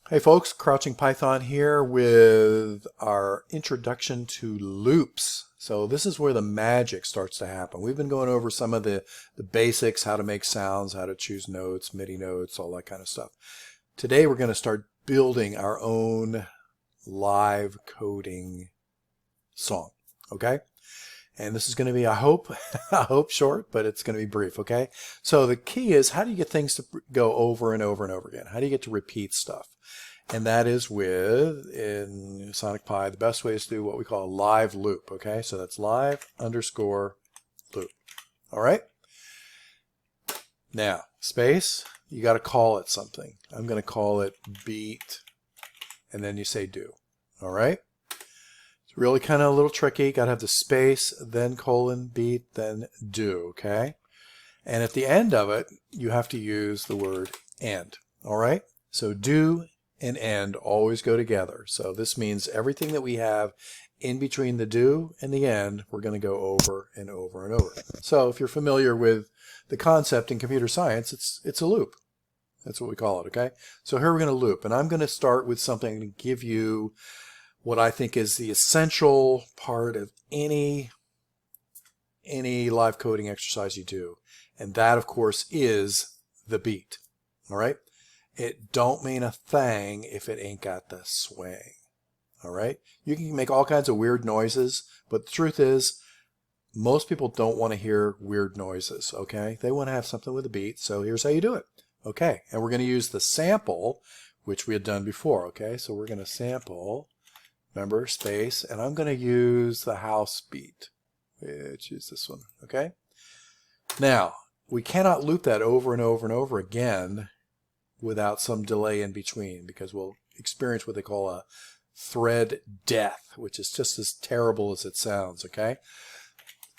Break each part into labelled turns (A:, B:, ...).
A: Hey folks, Crouching Python here with our introduction to loops. So this is where the magic starts to happen. We've been going over some of the basics, how to make sounds, how to choose notes, MIDI notes, all that kind of stuff. Today we're going to start building our own live coding song, okay? And this is going to be, I hope, I hope short, but it's going to be brief, okay? So the key is, how do you get things to go over and over and over again? How do you get to repeat stuff? And that is with, in Sonic Pi, the best way is to do what we call a live loop, okay? So that's live underscore loop, all right? Now, space, you got to call it something. I'm going to call it beat, and then you say do, all right? It's really kind of a little tricky. Got to have the space, then colon, beat, then do, okay? And at the end of it, you have to use the word end, all right? So do and end always go together. So this means everything that we have in between the do and the end, we're going to go over and over and over. So if you're familiar with the concept in computer science, it's a loop. That's what we call it, okay? So here we're going to loop, and I'm going to start with something to give you what I think is the essential part of any live coding exercise you do. And that, of course, is the beat, all right? It don't mean a thing if it ain't got the swing, all right? You can make all kinds of weird noises, but the truth is, most people don't want to hear weird noises, okay? They want to have something with a beat, so here's how you do it. Okay, and we're going to use the sample, which we had done before, okay? So we're going to sample, remember, space, and I'm going to use the house beat, which is this one, okay? Now, we cannot loop that over and over and over again without some delay in between, because we'll experience what they call a thread death, which is just as terrible as it sounds, okay?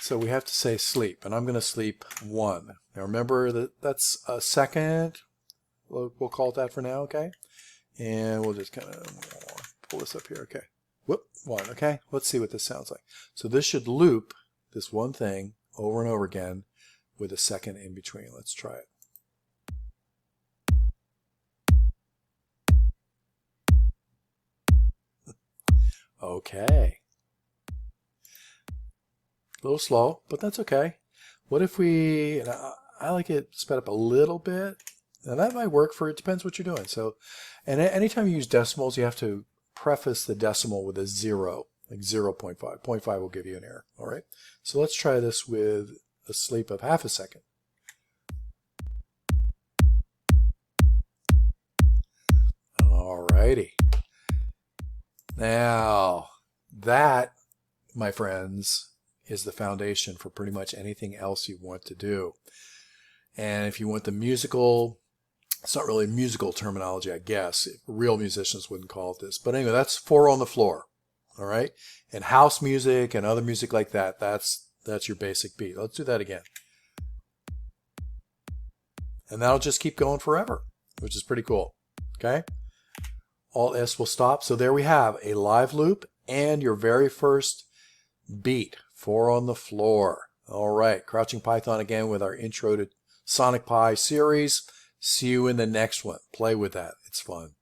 A: So we have to say sleep, and I'm going to sleep 1. Now remember that that's a second. We'll call it that for now, okay? And we'll just kind of pull this up here, okay? Whoop, 1, okay? Let's see what this sounds like. So this should loop this one thing over and over again with a second in between. Let's try it. Okay. A little slow, but that's okay. What if we, and I like it sped up a little bit, and that might work for, it depends what you're doing. So, and anytime you use decimals, you have to preface the decimal with a 0, like 0.5. 0.5 will give you an error, all right? So let's try this with a sleep of half a second. All righty. Now, that, my friends, is the foundation for pretty much anything else you want to do. And if you want the musical, it's not really musical terminology, I guess. Real musicians wouldn't call it this. But anyway, that's 4 on the floor, all right? And house music and other music like that, that's your basic beat. Let's do that again. And that'll just keep going forever, which is pretty cool, okay? Alt-S will stop. So there we have a live loop and your very first beat, 4 on the floor. All right, Crouching Python again with our intro to Sonic Pi series. See you in the next one. Play with that. It's fun.